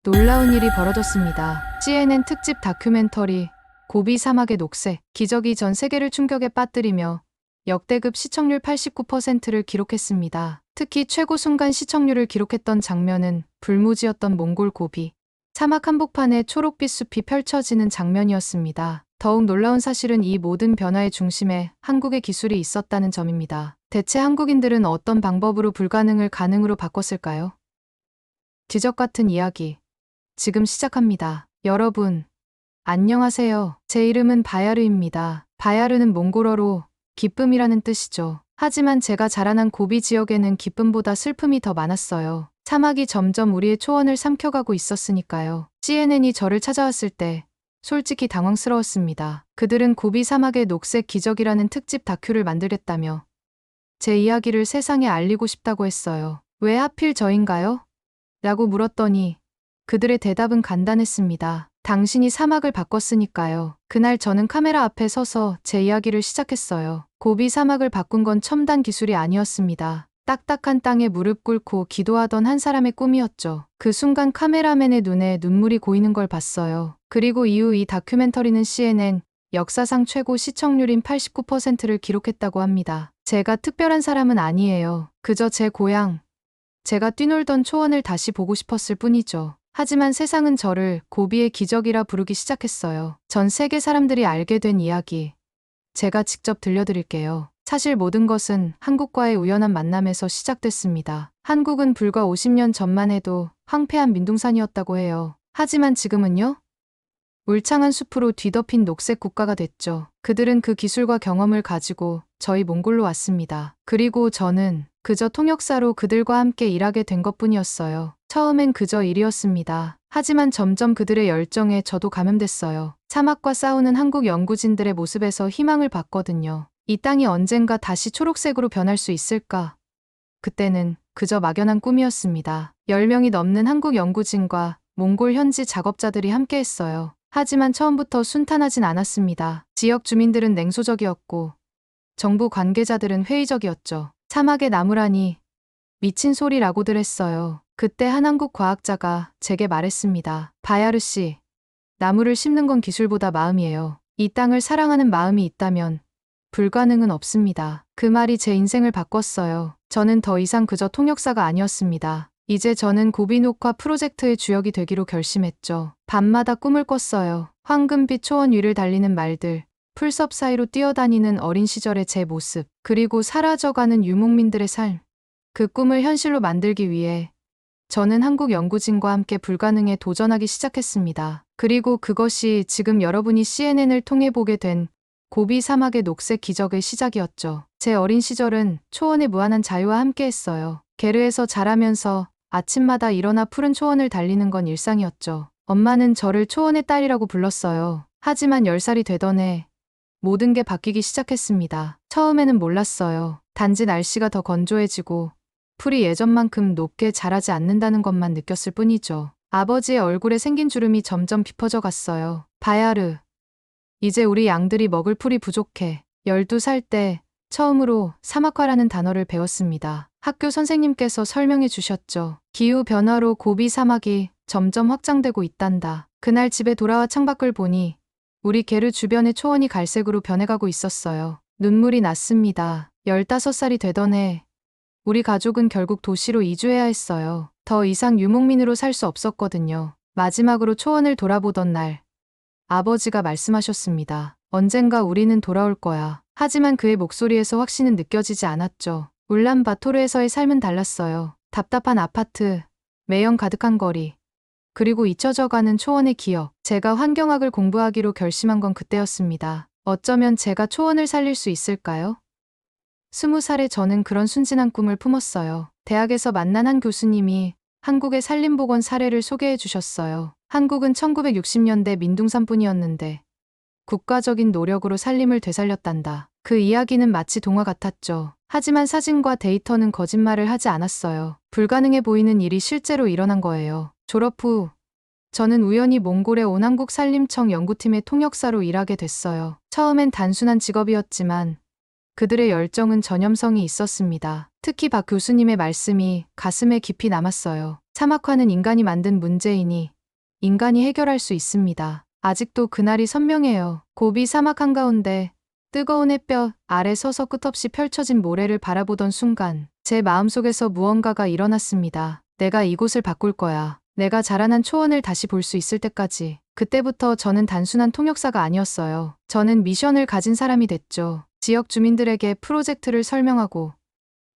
놀라운 일이 벌어졌습니다. CNN 특집 다큐멘터리 고비 사막의 녹색 기적이 전 세계를 충격에 빠뜨리며 역대급 시청률 89%를 기록했습니다. 특히 최고 순간 시청률을 기록했던 장면은 불무지였던 몽골 고비 사막 한복판에 초록빛 숲이 펼쳐지는 장면이었습니다. 더욱 놀라운 사실은 이 모든 변화의 중심에 한국의 기술이 있었다는 점입니다. 대체 한국인들은 어떤 방법으로 불가능을 가능으로 바꿨을까요? 기적 같은 이야기 지금 시작합니다. 여러분, 안녕하세요. 제 이름은 바야르입니다. 바야르는 몽골어로 기쁨이라는 뜻이죠. 하지만 제가 자라난 고비 지역에는 기쁨보다 슬픔이 더 많았어요. 사막이 점점 우리의 초원을 삼켜가고 있었으니까요. CNN이 저를 찾아왔을 때 솔직히 당황스러웠습니다. 그들은 고비 사막의 녹색 기적이라는 특집 다큐를 만들겠다며 제 이야기를 세상에 알리고 싶다고 했어요. 왜 하필 저인가요? 라고 물었더니 그들의 대답은 간단했습니다. 당신이 사막을 바꿨으니까요. 그날 저는 카메라 앞에 서서 제 이야기를 시작했어요. 고비 사막을 바꾼 건 첨단 기술이 아니었습니다. 딱딱한 땅에 무릎 꿇고 기도하던 한 사람의 꿈이었죠. 그 순간 카메라맨의 눈에 눈물이 고이는 걸 봤어요. 그리고 이후 이 다큐멘터리는 CNN 역사상 최고 시청률인 89%를 기록했다고 합니다. 제가 특별한 사람은 아니에요. 그저 제 고향, 제가 뛰놀던 초원을 다시 보고 싶었을 뿐이죠. 하지만 세상은 저를 고비의 기적이라 부르기 시작했어요. 전 세계 사람들이 알게 된 이야기, 제가 직접 들려드릴게요. 사실 모든 것은 한국과의 우연한 만남에서 시작됐습니다. 한국은 불과 50년 전만 해도 황폐한 민둥산이었다고 해요. 하지만 지금은요? 울창한 숲으로 뒤덮인 녹색 국가가 됐죠. 그들은 그 기술과 경험을 가지고 저희 몽골로 왔습니다. 그리고 저는 그저 통역사로 그들과 함께 일하게 된 것뿐이었어요. 처음엔 그저 일이었습니다. 하지만 점점 그들의 열정에 저도 감염됐어요. 사막과 싸우는 한국 연구진들의 모습에서 희망을 봤거든요. 이 땅이 언젠가 다시 초록색으로 변할 수 있을까? 그때는 그저 막연한 꿈이었습니다. 10명이 넘는 한국 연구진과 몽골 현지 작업자들이 함께했어요. 하지만 처음부터 순탄하진 않았습니다. 지역 주민들은 냉소적이었고 정부 관계자들은 회의적이었죠. 사막의 나무라니 미친 소리라고들 했어요. 그때 한 한국 과학자가 제게 말했습니다. 바야르 씨, 나무를 심는 건 기술보다 마음이에요. 이 땅을 사랑하는 마음이 있다면 불가능은 없습니다. 그 말이 제 인생을 바꿨어요. 저는 더 이상 그저 통역사가 아니었습니다. 이제 저는 고비 녹화 프로젝트의 주역이 되기로 결심했죠. 밤마다 꿈을 꿨어요. 황금빛 초원 위를 달리는 말들, 풀섭 사이로 뛰어다니는 어린 시절의 제 모습, 그리고 사라져가는 유목민들의 삶. 그 꿈을 현실로 만들기 위해 저는 한국 연구진과 함께 불가능에 도전하기 시작했습니다. 그리고 그것이 지금 여러분이 CNN을 통해 보게 된 고비 사막의 녹색 기적의 시작이었죠. 제 어린 시절은 초원의 무한한 자유와 함께했어요. 게르에서 자라면서 아침마다 일어나 푸른 초원을 달리는 건 일상이었죠. 엄마는 저를 초원의 딸이라고 불렀어요. 하지만 10살이 되던 해 모든 게 바뀌기 시작했습니다. 처음에는 몰랐어요. 단지 날씨가 더 건조해지고 풀이 예전만큼 높게 자라지 않는다는 것만 느꼈을 뿐이죠. 아버지의 얼굴에 생긴 주름이 점점 깊어져 갔어요. 바야르, 이제 우리 양들이 먹을 풀이 부족해. 12살 때 처음으로 사막화라는 단어를 배웠습니다. 학교 선생님께서 설명해 주셨죠. 기후 변화로 고비 사막이 점점 확장되고 있단다. 그날 집에 돌아와 창밖을 보니 우리 게르 주변의 초원이 갈색으로 변해가고 있었어요. 눈물이 났습니다. 15살이 되던 해 우리 가족은 결국 도시로 이주해야 했어요. 더 이상 유목민으로 살 수 없었거든요. 마지막으로 초원을 돌아보던 날 아버지가 말씀하셨습니다. 언젠가 우리는 돌아올 거야. 하지만 그의 목소리에서 확신은 느껴지지 않았죠. 울란바토르에서의 삶은 달랐어요. 답답한 아파트, 매연 가득한 거리, 그리고 잊혀져가는 초원의 기억. 제가 환경학을 공부하기로 결심한 건 그때였습니다. 어쩌면 제가 초원을 살릴 수 있을까요? 20살에 저는 그런 순진한 꿈을 품었어요. 대학에서 만난 한 교수님이 한국의 산림복원 사례를 소개해 주셨어요. 한국은 1960년대 민둥산뿐이었는데 국가적인 노력으로 산림을 되살렸단다. 그 이야기는 마치 동화 같았죠. 하지만 사진과 데이터는 거짓말을 하지 않았어요. 불가능해 보이는 일이 실제로 일어난 거예요. 졸업 후 저는 우연히 몽골에 온 한국산림청 연구팀의 통역사로 일하게 됐어요. 처음엔 단순한 직업이었지만 그들의 열정은 전염성이 있었습니다. 특히 박 교수님의 말씀이 가슴에 깊이 남았어요. 사막화는 인간이 만든 문제이니 인간이 해결할 수 있습니다. 아직도 그날이 선명해요. 고비 사막 한가운데 뜨거운 햇볕 아래 서서 끝없이 펼쳐진 모래를 바라보던 순간 제 마음속에서 무언가가 일어났습니다. 내가 이곳을 바꿀 거야. 내가 자라난 초원을 다시 볼 수 있을 때까지. 그때부터 저는 단순한 통역사가 아니었어요. 저는 미션을 가진 사람이 됐죠. 지역 주민들에게 프로젝트를 설명하고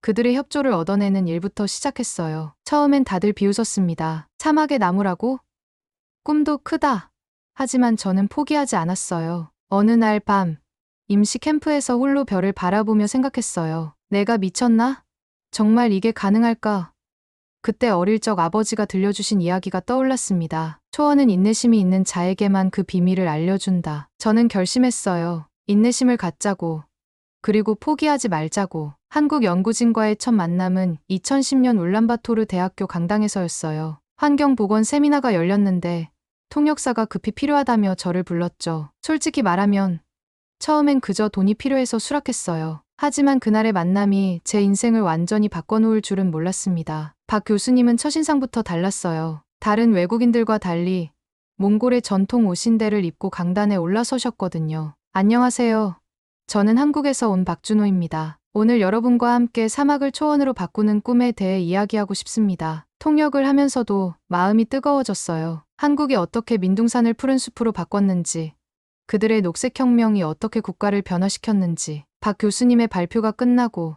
그들의 협조를 얻어내는 일부터 시작했어요. 처음엔 다들 비웃었습니다. 사막의 나무라고? 꿈도 크다. 하지만 저는 포기하지 않았어요. 어느 날 밤, 임시 캠프에서 홀로 별을 바라보며 생각했어요. 내가 미쳤나? 정말 이게 가능할까? 그때 어릴 적 아버지가 들려주신 이야기가 떠올랐습니다. 초원은 인내심이 있는 자에게만 그 비밀을 알려준다. 저는 결심했어요. 인내심을 갖자고. 그리고 포기하지 말자고. 한국 연구진과의 첫 만남은 2010년 울란바토르 대학교 강당에서였어요. 환경보건 세미나가 열렸는데 통역사가 급히 필요하다며 저를 불렀죠. 솔직히 말하면 처음엔 그저 돈이 필요해서 수락했어요. 하지만 그날의 만남이 제 인생을 완전히 바꿔놓을 줄은 몰랐습니다. 박 교수님은 첫인상부터 달랐어요. 다른 외국인들과 달리 몽골의 전통 오신대를 입고 강단에 올라서셨거든요. 안녕하세요. 저는 한국에서 온 박준호입니다. 오늘 여러분과 함께 사막을 초원으로 바꾸는 꿈에 대해 이야기하고 싶습니다. 통역을 하면서도 마음이 뜨거워졌어요. 한국이 어떻게 민둥산을 푸른 숲으로 바꿨는지, 그들의 녹색혁명이 어떻게 국가를 변화시켰는지. 박 교수님의 발표가 끝나고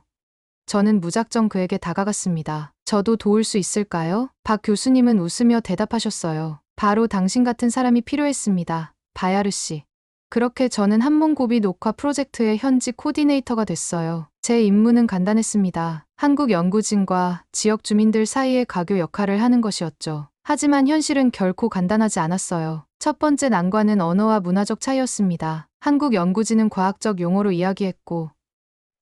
저는 무작정 그에게 다가갔습니다. 저도 도울 수 있을까요? 박 교수님은 웃으며 대답하셨어요. 바로 당신 같은 사람이 필요했습니다. 바야르 씨. 그렇게 저는 한몽고비 녹화 프로젝트의 현지 코디네이터가 됐어요. 제 임무는 간단했습니다. 한국 연구진과 지역 주민들 사이의 가교 역할을 하는 것이었죠. 하지만 현실은 결코 간단하지 않았어요. 첫 번째 난관은 언어와 문화적 차이였습니다. 한국 연구진은 과학적 용어로 이야기했고,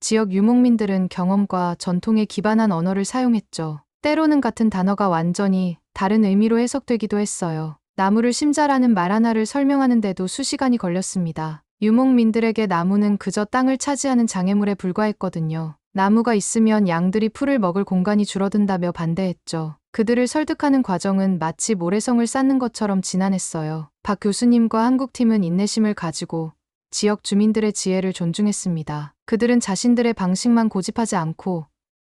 지역 유목민들은 경험과 전통에 기반한 언어를 사용했죠. 때로는 같은 단어가 완전히 다른 의미로 해석되기도 했어요. 나무를 심자라는 말 하나를 설명하는데도 수시간이 걸렸습니다. 유목민들에게 나무는 그저 땅을 차지하는 장애물에 불과했거든요. 나무가 있으면 양들이 풀을 먹을 공간이 줄어든다며 반대했죠. 그들을 설득하는 과정은 마치 모래성을 쌓는 것처럼 지난했어요. 박 교수님과 한국팀은 인내심을 가지고 지역 주민들의 지혜를 존중했습니다. 그들은 자신들의 방식만 고집하지 않고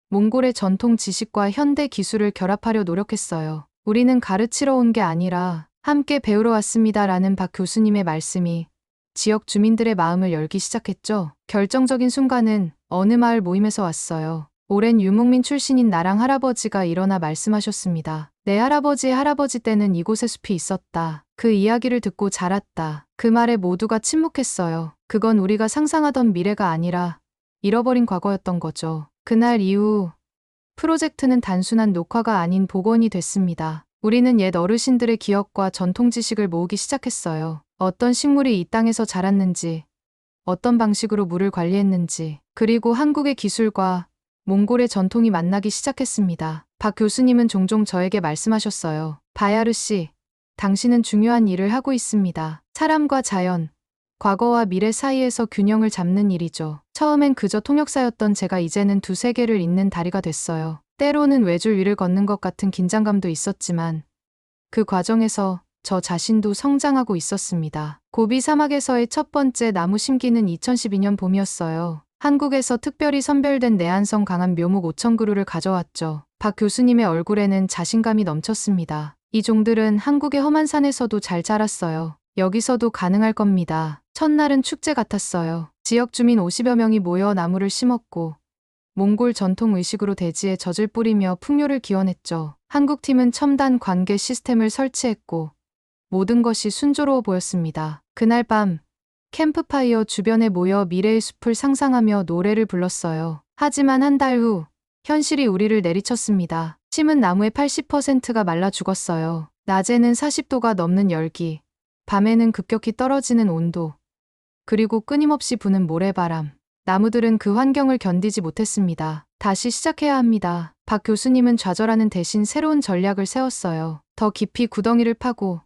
몽골의 전통 지식과 현대 기술을 결합하려 노력했어요. 우리는 가르치러 온 게 아니라 함께 배우러 왔습니다라는 박 교수님의 말씀이 지역 주민들의 마음을 열기 시작했죠. 결정적인 순간은 어느 마을 모임에서 왔어요. 오랜 유목민 출신인 나랑 할아버지가 일어나 말씀하셨습니다. 내 할아버지의 할아버지 때는 이곳에 숲이 있었다. 그 이야기를 듣고 자랐다. 그 말에 모두가 침묵했어요. 그건 우리가 상상하던 미래가 아니라 잃어버린 과거였던 거죠. 그날 이후 프로젝트는 단순한 녹화가 아닌 복원이 됐습니다. 우리는 옛 어르신들의 기억과 전통 지식을 모으기 시작했어요. 어떤 식물이 이 땅에서 자랐는지, 어떤 방식으로 물을 관리했는지, 그리고 한국의 기술과 몽골의 전통이 만나기 시작했습니다. 박 교수님은 종종 저에게 말씀하셨어요. 바야르 씨, 당신은 중요한 일을 하고 있습니다. 사람과 자연, 과거와 미래 사이에서 균형을 잡는 일이죠. 처음엔 그저 통역사였던 제가 이제는 두 세계를 잇는 다리가 됐어요. 때로는 외줄 위를 걷는 것 같은 긴장감도 있었지만 그 과정에서 저 자신도 성장하고 있었습니다. 고비 사막에서의 첫 번째 나무 심기는 2012년 봄이었어요. 한국에서 특별히 선별된 내한성 강한 묘목 5,000그루를 가져왔죠. 박 교수님의 얼굴에는 자신감이 넘쳤습니다. 이 종들은 한국의 험한 산에서도 잘 자랐어요. 여기서도 가능할 겁니다. 첫날은 축제 같았어요. 지역 주민 50여 명이 모여 나무를 심었고 몽골 전통 의식으로 대지에 젖을 뿌리며 풍요를 기원했죠. 한국팀은 첨단 관계 시스템을 설치했고 모든 것이 순조로워 보였습니다. 그날 밤 캠프파이어 주변에 모여 미래의 숲을 상상하며 노래를 불렀어요. 하지만 한 달 후 현실이 우리를 내리쳤습니다. 심은 나무의 80%가 말라 죽었어요. 낮에는 40도가 넘는 열기, 밤에는 급격히 떨어지는 온도, 그리고 끊임없이 부는 모래바람. 나무들은 그 환경을 견디지 못했습니다. 다시 시작해야 합니다. 박 교수님은 좌절하는 대신 새로운 전략을 세웠어요. 더 깊이 구덩이를 파고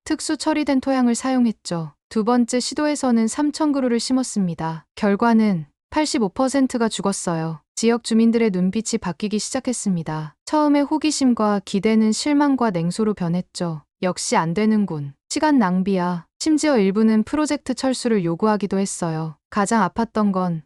특수 처리된 토양을 사용했죠. 두 번째 시도에서는 3,000그루를 심었습니다. 결과는 85%가 죽었어요. 지역 주민들의 눈빛이 바뀌기 시작했습니다. 처음에 호기심과 기대는 실망과 냉소로 변했죠. 역시 안 되는군. 시간 낭비야. 심지어 일부는 프로젝트 철수를 요구하기도 했어요. 가장 아팠던 건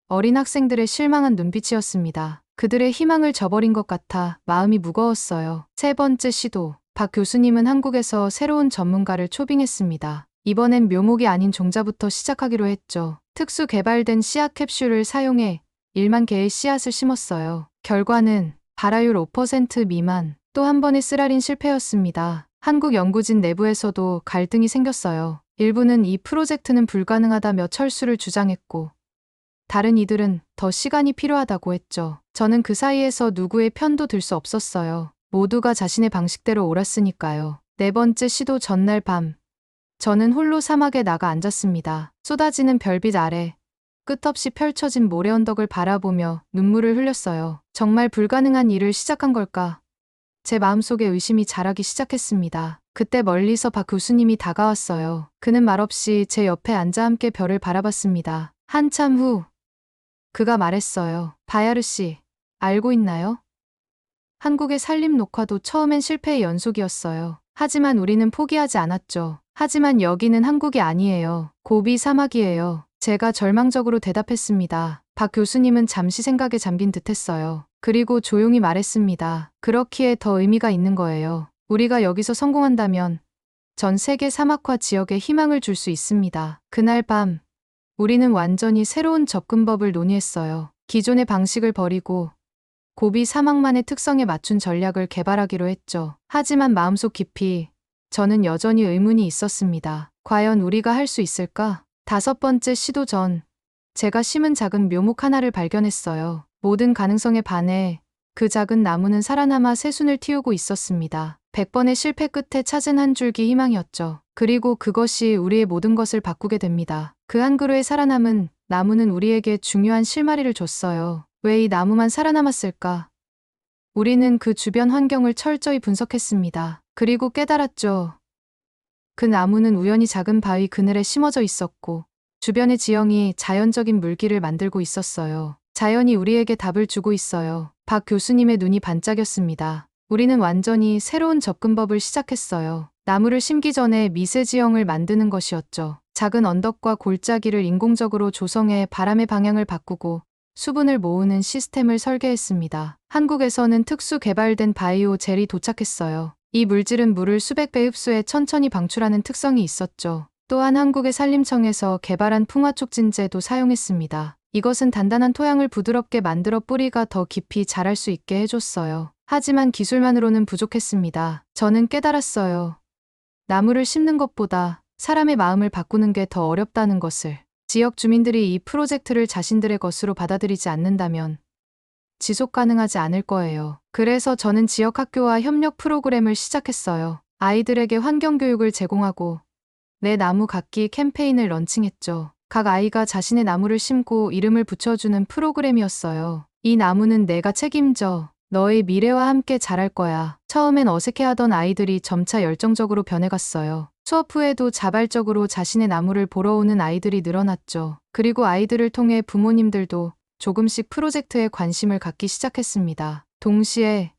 어린 학생들의 실망한 눈빛이었습니다. 그들의 희망을 저버린 것 같아 마음이 무거웠어요. 세 번째 시도. 박 교수님은 한국에서 새로운 전문가를 초빙했습니다. 이번엔 묘목이 아닌 종자부터 시작하기로 했죠. 특수 개발된 씨앗 캡슐을 사용해 1만 개의 씨앗을 심었어요. 결과는 발화율 5% 미만. 또 한 번의 쓰라린 실패였습니다. 한국 연구진 내부에서도 갈등이 생겼어요. 일부는 이 프로젝트는 불가능하다며 철수를 주장했고, 다른 이들은 더 시간이 필요하다고 했죠. 저는 그 사이에서 누구의 편도 들 수 없었어요. 모두가 자신의 방식대로 옳았으니까요. 네 번째 시도 전날 밤, 저는 홀로 사막에 나가 앉았습니다. 쏟아지는 별빛 아래 끝없이 펼쳐진 모래 언덕을 바라보며 눈물을 흘렸어요. 정말 불가능한 일을 시작한 걸까? 제 마음속에 의심이 자라기 시작했습니다. 그때 멀리서 박 교수님이 다가왔어요. 그는 말없이 제 옆에 앉아 함께 별을 바라봤습니다. 한참 후 그가 말했어요. 바야르 씨, 알고 있나요? 한국의 산림 녹화도 처음엔 실패의 연속이었어요. 하지만 우리는 포기하지 않았죠. 하지만 여기는 한국이 아니에요. 고비 사막이에요. 제가 절망적으로 대답했습니다. 박 교수님은 잠시 생각에 잠긴 듯했어요. 그리고 조용히 말했습니다. 그렇기에 더 의미가 있는 거예요. 우리가 여기서 성공한다면 전 세계 사막화 지역에 희망을 줄 수 있습니다. 그날 밤 우리는 완전히 새로운 접근법을 논의했어요. 기존의 방식을 버리고 고비 사막만의 특성에 맞춘 전략을 개발하기로 했죠. 하지만 마음속 깊이 저는 여전히 의문이 있었습니다. 과연 우리가 할 수 있을까? 다섯 번째 시도 전, 제가 심은 작은 묘목 하나를 발견했어요. 모든 가능성에 반해 그 작은 나무는 살아남아 새순을 틔우고 있었습니다. 100번의 실패 끝에 찾은 한 줄기 희망이었죠. 그리고 그것이 우리의 모든 것을 바꾸게 됩니다. 그 한 그루의 살아남은 나무는 우리에게 중요한 실마리를 줬어요. 왜 이 나무만 살아남았을까? 우리는 그 주변 환경을 철저히 분석했습니다. 그리고 깨달았죠. 그 나무는 우연히 작은 바위 그늘에 심어져 있었고 주변의 지형이 자연적인 물길을 만들고 있었어요. 자연이 우리에게 답을 주고 있어요. 박 교수님의 눈이 반짝였습니다. 우리는 완전히 새로운 접근법을 시작했어요. 나무를 심기 전에 미세 지형을 만드는 것이었죠. 작은 언덕과 골짜기를 인공적으로 조성해 바람의 방향을 바꾸고 수분을 모으는 시스템을 설계했습니다. 한국에서는 특수 개발된 바이오 젤이 도착했어요. 이 물질은 물을 수백 배 흡수해 천천히 방출하는 특성이 있었죠. 또한 한국의 산림청에서 개발한 풍화촉진제도 사용했습니다. 이것은 단단한 토양을 부드럽게 만들어 뿌리가 더 깊이 자랄 수 있게 해줬어요. 하지만 기술만으로는 부족했습니다. 저는 깨달았어요. 나무를 심는 것보다 사람의 마음을 바꾸는 게 더 어렵다는 것을. 지역 주민들이 이 프로젝트를 자신들의 것으로 받아들이지 않는다면 지속 가능하지 않을 거예요. 그래서 저는 지역 학교와 협력 프로그램을 시작했어요. 아이들에게 환경교육을 제공하고 내 나무 갖기 캠페인을 런칭했죠. 각 아이가 자신의 나무를 심고 이름을 붙여주는 프로그램이었어요. 이 나무는 내가 책임져. 너의 미래와 함께 자랄 거야. 처음엔 어색해하던 아이들이 점차 열정적으로 변해갔어요. 수업 후에도 자발적으로 자신의 나무를 보러 오는 아이들이 늘어났죠. 그리고 아이들을 통해 부모님들도 조금씩 프로젝트에 관심을 갖기 시작했습니다. 동시에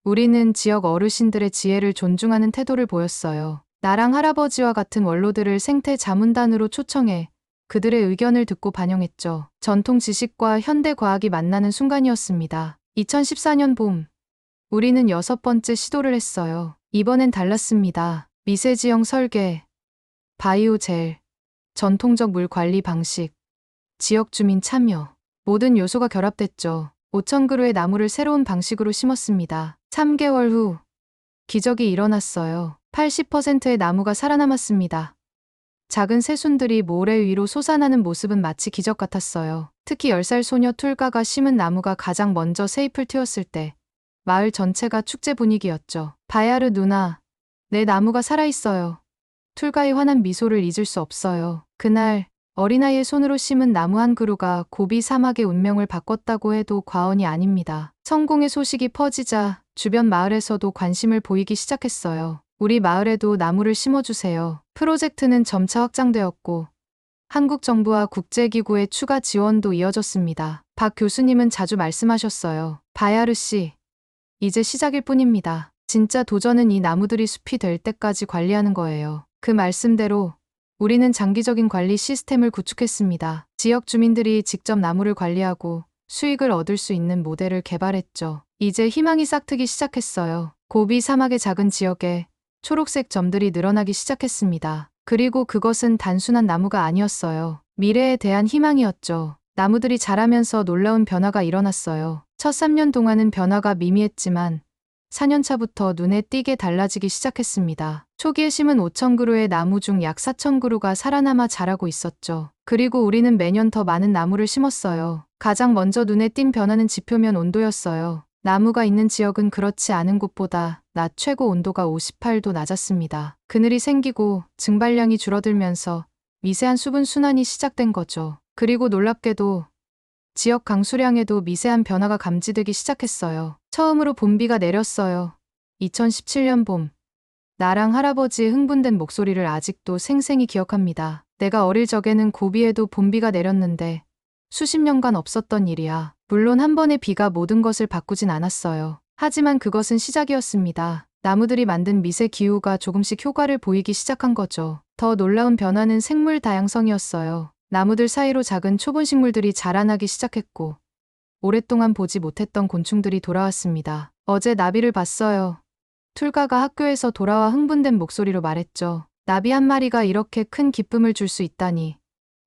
우리는 지역 어르신들의 지혜를 존중하는 태도를 보였어요. 나랑 할아버지와 같은 원로들을 생태 자문단으로 초청해 그들의 의견을 듣고 반영했죠. 전통 지식과 현대 과학이 만나는 순간이었습니다. 2014년 봄, 우리는 6번째 시도를 했어요. 이번엔 달랐습니다. 미세지형 설계, 바이오 젤, 전통적 물 관리 방식, 지역 주민 참여, 모든 요소가 결합됐죠. 5,000그루의 나무를 새로운 방식으로 심었습니다. 3개월 후, 기적이 일어났어요. 80%의 나무가 살아남았습니다. 작은 새순들이 모래 위로 솟아나는 모습은 마치 기적 같았어요. 특히 10살 소녀 툴가가 심은 나무가 가장 먼저 새잎을 틔웠을 때 마을 전체가 축제 분위기였죠. 바야르 누나, 내 나무가 살아있어요. 툴가의 환한 미소를 잊을 수 없어요. 그날 어린아이의 손으로 심은 나무 한 그루가 고비 사막의 운명을 바꿨다고 해도 과언이 아닙니다. 성공의 소식이 퍼지자 주변 마을에서도 관심을 보이기 시작했어요. 우리 마을에도 나무를 심어주세요. 프로젝트는 점차 확장되었고 한국 정부와 국제기구의 추가 지원도 이어졌습니다. 박 교수님은 자주 말씀하셨어요. 바야르 씨, 이제 시작일 뿐입니다. 진짜 도전은 이 나무들이 숲이 될 때까지 관리하는 거예요. 그 말씀대로 우리는 장기적인 관리 시스템을 구축했습니다. 지역 주민들이 직접 나무를 관리하고 수익을 얻을 수 있는 모델을 개발했죠. 이제 희망이 싹트기 시작했어요. 고비 사막의 작은 지역에 초록색 점들이 늘어나기 시작했습니다. 그리고 그것은 단순한 나무가 아니었어요. 미래에 대한 희망이었죠. 나무들이 자라면서 놀라운 변화가 일어났어요. 첫 3년 동안은 변화가 미미했지만 4년차부터 눈에 띄게 달라지기 시작했습니다. 초기에 심은 5,000그루의 나무 중 약 4,000그루가 살아남아 자라고 있었죠. 그리고 우리는 매년 더 많은 나무를 심었어요. 가장 먼저 눈에 띈 변화는 지표면 온도였어요. 나무가 있는 지역은 그렇지 않은 곳보다 낮 최고 온도가 58도 낮았습니다. 그늘이 생기고 증발량이 줄어들면서 미세한 수분 순환이 시작된 거죠. 그리고 놀랍게도 지역 강수량에도 미세한 변화가 감지되기 시작했어요. 처음으로 봄비가 내렸어요. 2017년 봄. 나랑 할아버지의 흥분된 목소리를 아직도 생생히 기억합니다. 내가 어릴 적에는 고비에도 봄비가 내렸는데 수십 년간 없었던 일이야. 물론 한 번의 비가 모든 것을 바꾸진 않았어요. 하지만 그것은 시작이었습니다. 나무들이 만든 미세 기후가 조금씩 효과를 보이기 시작한 거죠. 더 놀라운 변화는 생물 다양성이었어요. 나무들 사이로 작은 초본식물들이 자라나기 시작했고 오랫동안 보지 못했던 곤충들이 돌아왔습니다. 어제 나비를 봤어요. 툴가가 학교에서 돌아와 흥분된 목소리로 말했죠. 나비 한 마리가 이렇게 큰 기쁨을 줄 수 있다니.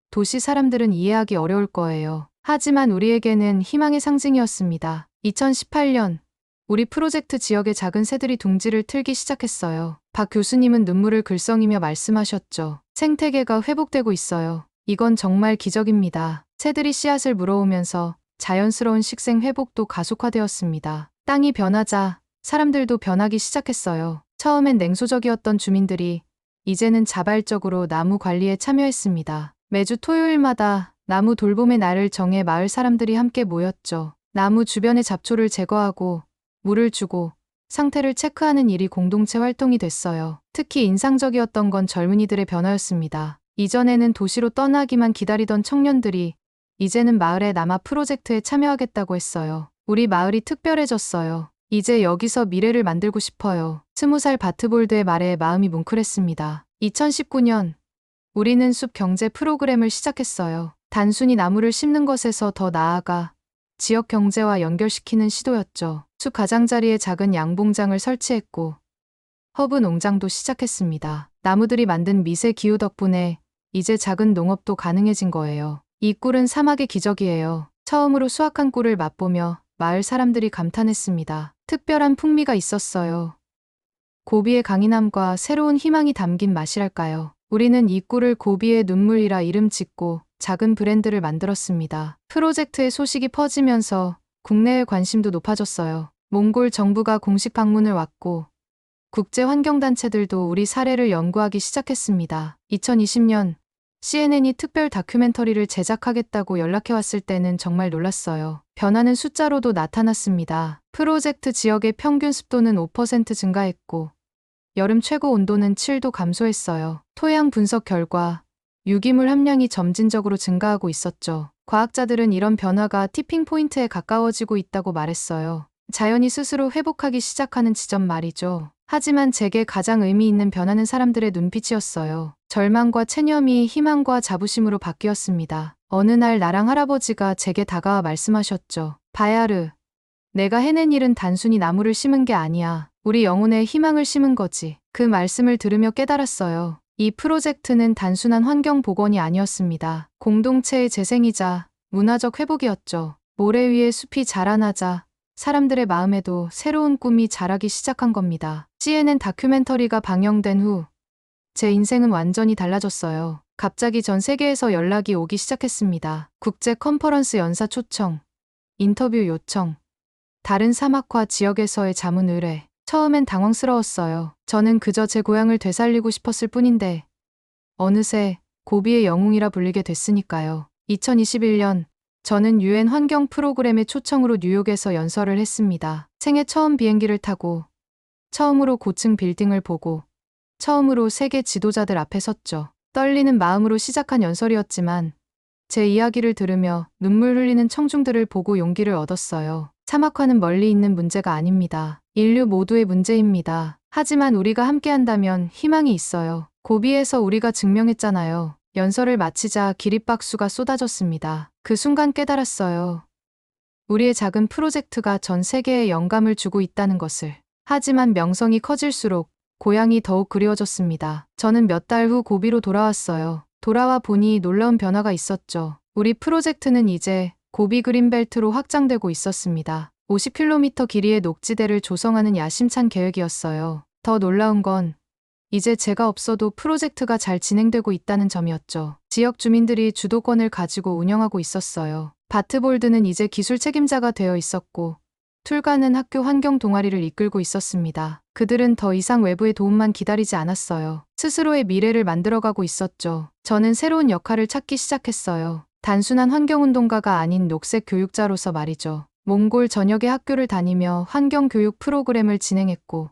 도시 사람들은 이해하기 어려울 거예요. 하지만 우리에게는 희망의 상징이었습니다. 2018년 우리 프로젝트 지역의 작은 새들이 둥지를 틀기 시작했어요. 박 교수님은 눈물을 글썽이며 말씀하셨죠. 생태계가 회복되고 있어요. 이건 정말 기적입니다. 새들이 씨앗을 물어오면서 자연스러운 식생 회복도 가속화되었습니다. 땅이 변하자 사람들도 변하기 시작했어요. 처음엔 냉소적이었던 주민들이 이제는 자발적으로 나무 관리에 참여했습니다. 매주 토요일마다 나무 돌봄의 날을 정해 마을 사람들이 함께 모였죠. 나무 주변의 잡초를 제거하고 물을 주고 상태를 체크하는 일이 공동체 활동이 됐어요. 특히 인상적이었던 건 젊은이들의 변화였습니다. 이전에는 도시로 떠나기만 기다리던 청년들이 이제는 마을에 남아 프로젝트에 참여하겠다고 했어요. 우리 마을이 특별해졌어요. 이제 여기서 미래를 만들고 싶어요. 20살 바트볼드의 말에 마음이 뭉클했습니다. 2019년 우리는 숲 경제 프로그램을 시작했어요. 단순히 나무를 심는 것에서 더 나아가 지역 경제와 연결시키는 시도였죠. 숲 가장자리에 작은 양봉장을 설치했고 허브 농장도 시작했습니다. 나무들이 만든 미세 기후 덕분에 이제 작은 농업도 가능해진 거예요. 이 꿀은 사막의 기적이에요. 처음으로 수확한 꿀을 맛보며 마을 사람들이 감탄했습니다. 특별한 풍미가 있었어요. 고비의 강인함과 새로운 희망이 담긴 맛이랄까요. 우리는 이 꿀을 고비의 눈물이라 이름 짓고 작은 브랜드를 만들었습니다. 프로젝트의 소식이 퍼지면서 국내의 관심도 높아졌어요. 몽골 정부가 공식 방문을 왔고 국제 환경단체들도 우리 사례를 연구하기 시작했습니다. 2020년 CNN이 특별 다큐멘터리를 제작하겠다고 연락해왔을 때는 정말 놀랐어요. 변화는 숫자로도 나타났습니다. 프로젝트 지역의 평균 습도는 5% 증가했고 여름 최고 온도는 7도 감소했어요. 토양 분석 결과 유기물 함량이 점진적으로 증가하고 있었죠. 과학자들은 이런 변화가 티핑 포인트에 가까워지고 있다고 말했어요. 자연이 스스로 회복하기 시작하는 지점 말이죠. 하지만 제게 가장 의미 있는 변화는 사람들의 눈빛이었어요. 절망과 체념이 희망과 자부심으로 바뀌었습니다. 어느 날 나랑 할아버지가 제게 다가와 말씀하셨죠. 바야르, 내가 해낸 일은 단순히 나무를 심은 게 아니야. 우리 영혼에 희망을 심은 거지. 그 말씀을 들으며 깨달았어요. 이 프로젝트는 단순한 환경 복원이 아니었습니다. 공동체의 재생이자 문화적 회복이었죠. 모래 위에 숲이 자라나자 사람들의 마음에도 새로운 꿈이 자라기 시작한 겁니다. CNN 다큐멘터리가 방영된 후 제 인생은 완전히 달라졌어요. 갑자기 전 세계에서 연락이 오기 시작했습니다. 국제 컨퍼런스 연사 초청, 인터뷰 요청, 다른 사막화 지역에서의 자문 의뢰. 처음엔 당황스러웠어요. 저는 그저 제 고향을 되살리고 싶었을 뿐인데 어느새 고비의 영웅이라 불리게 됐으니까요. 2021년 저는 UN 환경 프로그램의 초청으로 뉴욕에서 연설을 했습니다. 생애 처음 비행기를 타고 처음으로 고층 빌딩을 보고 처음으로 세계 지도자들 앞에 섰죠. 떨리는 마음으로 시작한 연설이었지만 제 이야기를 들으며 눈물 흘리는 청중들을 보고 용기를 얻었어요. 사막화는 멀리 있는 문제가 아닙니다. 인류 모두의 문제입니다. 하지만 우리가 함께한다면 희망이 있어요. 고비에서 우리가 증명했잖아요. 연설을 마치자 기립박수가 쏟아졌습니다. 그 순간 깨달았어요. 우리의 작은 프로젝트가 전 세계에 영감을 주고 있다는 것을. 하지만 명성이 커질수록 고향이 더욱 그리워졌습니다. 저는 몇 달 후 고비로 돌아왔어요. 돌아와 보니 놀라운 변화가 있었죠. 우리 프로젝트는 이제 고비 그린벨트로 확장되고 있었습니다. 50km 길이의 녹지대를 조성하는 야심찬 계획이었어요. 더 놀라운 건 이제 제가 없어도 프로젝트가 잘 진행되고 있다는 점이었죠. 지역 주민들이 주도권을 가지고 운영하고 있었어요. 바트볼드는 이제 기술 책임자가 되어 있었고 툴가는 학교 환경 동아리를 이끌고 있었습니다. 그들은 더 이상 외부의 도움만 기다리지 않았어요. 스스로의 미래를 만들어가고 있었죠. 저는 새로운 역할을 찾기 시작했어요. 단순한 환경운동가가 아닌 녹색 교육자로서 말이죠. 몽골 전역의 학교를 다니며 환경교육 프로그램을 진행했고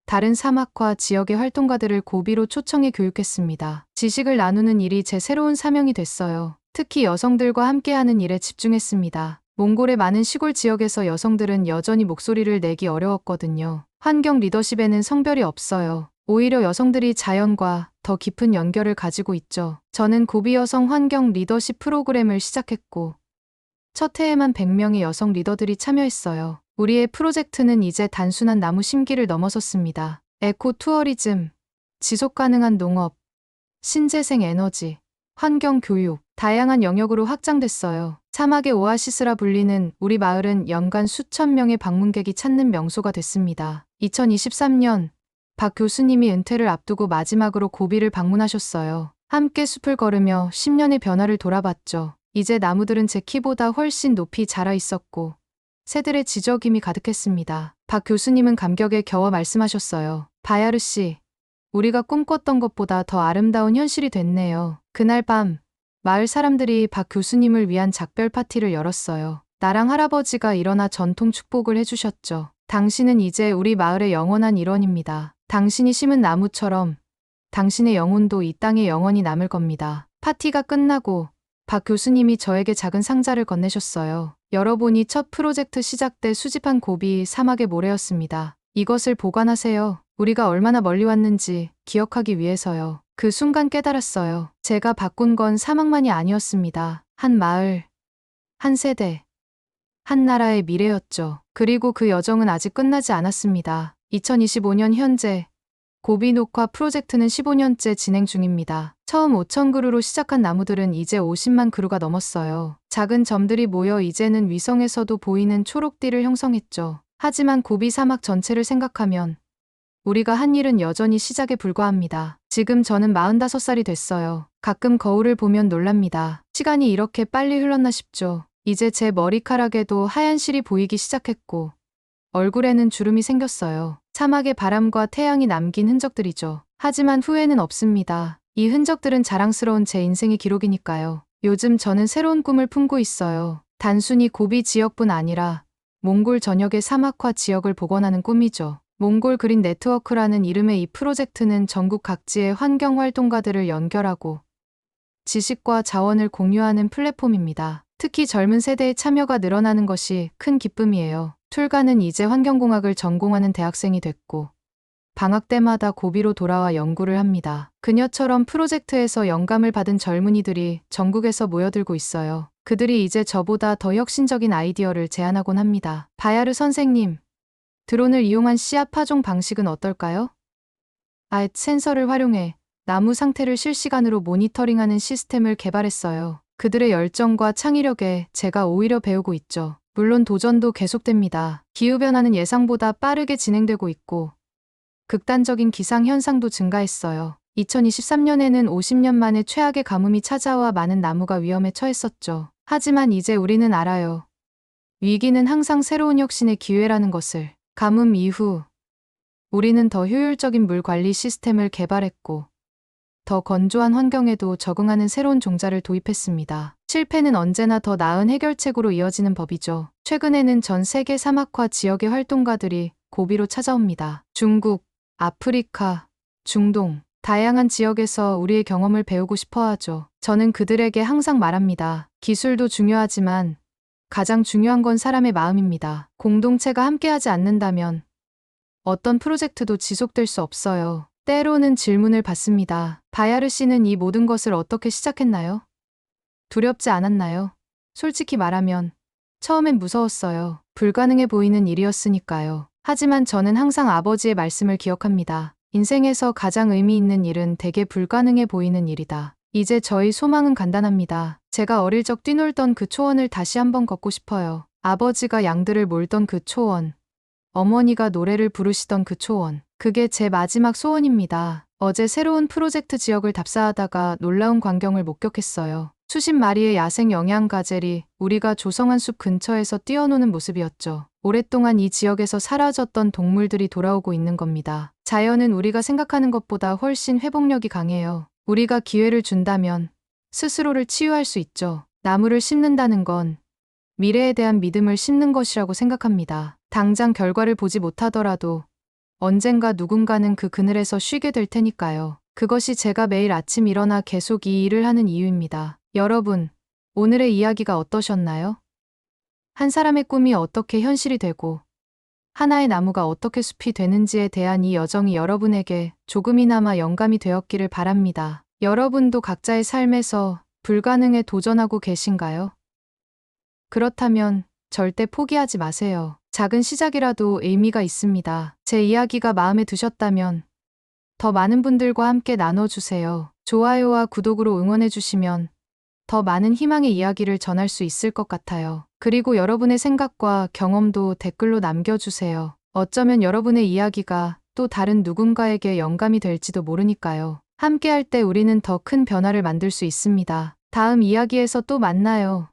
다른 사막화 지역의 활동가들을 고비로 초청해 교육했습니다. 지식을 나누는 일이 제 새로운 사명이 됐어요. 특히 여성들과 함께하는 일에 집중했습니다. 몽골의 많은 시골 지역에서 여성들은 여전히 목소리를 내기 어려웠거든요. 환경 리더십에는 성별이 없어요. 오히려 여성들이 자연과 더 깊은 연결을 가지고 있죠. 저는 고비 여성 환경 리더십 프로그램을 시작했고 첫 해에만 100명의 여성 리더들이 참여했어요. 우리의 프로젝트는 이제 단순한 나무 심기를 넘어섰습니다. 에코 투어리즘, 지속 가능한 농업, 신재생 에너지, 환경 교육, 다양한 영역으로 확장됐어요. 사막의 오아시스라 불리는 우리 마을은 연간 수천 명의 방문객이 찾는 명소가 됐습니다. 2023년 박 교수님이 은퇴를 앞두고 마지막으로 고비를 방문하셨어요. 함께 숲을 걸으며 10년의 변화를 돌아봤죠. 이제 나무들은 제 키보다 훨씬 높이 자라 있었고 새들의 지저귀이 가득했습니다. 박 교수님은 감격에 겨워 말씀하셨어요. 바야르 씨, 우리가 꿈꿨던 것보다 더 아름다운 현실이 됐네요. 그날 밤 마을 사람들이 박 교수님을 위한 작별 파티를 열었어요. 나랑 할아버지가 일어나 전통 축복을 해주셨죠. 당신은 이제 우리 마을의 영원한 일원입니다. 당신이 심은 나무처럼 당신의 영혼도 이 땅에 영원히 남을 겁니다. 파티가 끝나고 박 교수님이 저에게 작은 상자를 건네셨어요. 열어보니 첫 프로젝트 시작 때 수집한 고비 사막의 모래였습니다. 이것을 보관하세요. 우리가 얼마나 멀리 왔는지 기억하기 위해서요. 그 순간 깨달았어요. 제가 바꾼 건 사막만이 아니었습니다. 한 마을, 한 세대, 한 나라의 미래였죠. 그리고 그 여정은 아직 끝나지 않았습니다. 2025년 현재 고비 녹화 프로젝트는 15년째 진행 중입니다. 처음 5,000그루로 시작한 나무들은 이제 50만 그루가 넘었어요. 작은 점들이 모여 이제는 위성에서도 보이는 초록띠를 형성했죠. 하지만 고비 사막 전체를 생각하면 우리가 한 일은 여전히 시작에 불과합니다. 지금 저는 45살이 됐어요. 가끔 거울을 보면 놀랍니다. 시간이 이렇게 빨리 흘렀나 싶죠. 이제 제 머리카락에도 하얀 실이 보이기 시작했고 얼굴에는 주름이 생겼어요. 사막의 바람과 태양이 남긴 흔적들이죠. 하지만 후회는 없습니다. 이 흔적들은 자랑스러운 제 인생의 기록이니까요. 요즘 저는 새로운 꿈을 품고 있어요. 단순히 고비 지역뿐 아니라 몽골 전역의 사막화 지역을 복원하는 꿈이죠. 몽골 그린 네트워크라는 이름의 이 프로젝트는 전국 각지의 환경 활동가들을 연결하고 지식과 자원을 공유하는 플랫폼입니다. 특히 젊은 세대의 참여가 늘어나는 것이 큰 기쁨이에요. 툴가는 이제 환경공학을 전공하는 대학생이 됐고 방학 때마다 고비로 돌아와 연구를 합니다. 그녀처럼 프로젝트에서 영감을 받은 젊은이들이 전국에서 모여들고 있어요. 그들이 이제 저보다 더 혁신적인 아이디어를 제안하곤 합니다. 바야르 선생님, 드론을 이용한 씨앗 파종 방식은 어떨까요? 센서를 활용해 나무 상태를 실시간으로 모니터링하는 시스템을 개발했어요. 그들의 열정과 창의력에 제가 오히려 배우고 있죠. 물론 도전도 계속됩니다. 기후변화는 예상보다 빠르게 진행되고 있고 극단적인 기상현상도 증가했어요. 2023년에는 50년 만에 최악의 가뭄이 찾아와 많은 나무가 위험에 처했었죠. 하지만 이제 우리는 알아요. 위기는 항상 새로운 혁신의 기회라는 것을. 가뭄 이후 우리는 더 효율적인 물 관리 시스템을 개발했고 더 건조한 환경에도 적응하는 새로운 종자를 도입했습니다. 실패는 언제나 더 나은 해결책으로 이어지는 법이죠. 최근에는 전 세계 사막화 지역의 활동가들이 고비로 찾아옵니다. 중국, 아프리카, 중동, 다양한 지역에서 우리의 경험을 배우고 싶어 하죠. 저는 그들에게 항상 말합니다. 기술도 중요하지만 가장 중요한 건 사람의 마음입니다. 공동체가 함께하지 않는다면 어떤 프로젝트도 지속될 수 없어요. 때로는 질문을 받습니다. 바야르 씨는 이 모든 것을 어떻게 시작했나요? 두렵지 않았나요? 솔직히 말하면 처음엔 무서웠어요. 불가능해 보이는 일이었으니까요. 하지만 저는 항상 아버지의 말씀을 기억합니다. 인생에서 가장 의미 있는 일은 대개 불가능해 보이는 일이다. 이제 저희 소망은 간단합니다. 제가 어릴 적 뛰놀던 그 초원을 다시 한번 걷고 싶어요. 아버지가 양들을 몰던 그 초원. 어머니가 노래를 부르시던 그 초원. 그게 제 마지막 소원입니다. 어제 새로운 프로젝트 지역을 답사하다가 놀라운 광경을 목격했어요. 수십 마리의 야생 영양가젤이 우리가 조성한 숲 근처에서 뛰어노는 모습이었죠. 오랫동안 이 지역에서 사라졌던 동물들이 돌아오고 있는 겁니다. 자연은 우리가 생각하는 것보다 훨씬 회복력이 강해요. 우리가 기회를 준다면 스스로를 치유할 수 있죠. 나무를 심는다는 건 미래에 대한 믿음을 심는 것이라고 생각합니다. 당장 결과를 보지 못하더라도 언젠가 누군가는 그 그늘에서 쉬게 될 테니까요. 그것이 제가 매일 아침 일어나 계속 이 일을 하는 이유입니다. 여러분, 오늘의 이야기가 어떠셨나요? 한 사람의 꿈이 어떻게 현실이 되고 하나의 나무가 어떻게 숲이 되는지에 대한 이 여정이 여러분에게 조금이나마 영감이 되었기를 바랍니다. 여러분도 각자의 삶에서 불가능에 도전하고 계신가요? 그렇다면 절대 포기하지 마세요. 작은 시작이라도 의미가 있습니다. 제 이야기가 마음에 드셨다면 더 많은 분들과 함께 나눠주세요. 좋아요와 구독으로 응원해주시면 더 많은 희망의 이야기를 전할 수 있을 것 같아요. 그리고 여러분의 생각과 경험도 댓글로 남겨주세요. 어쩌면 여러분의 이야기가 또 다른 누군가에게 영감이 될지도 모르니까요. 함께할 때 우리는 더 큰 변화를 만들 수 있습니다. 다음 이야기에서 또 만나요.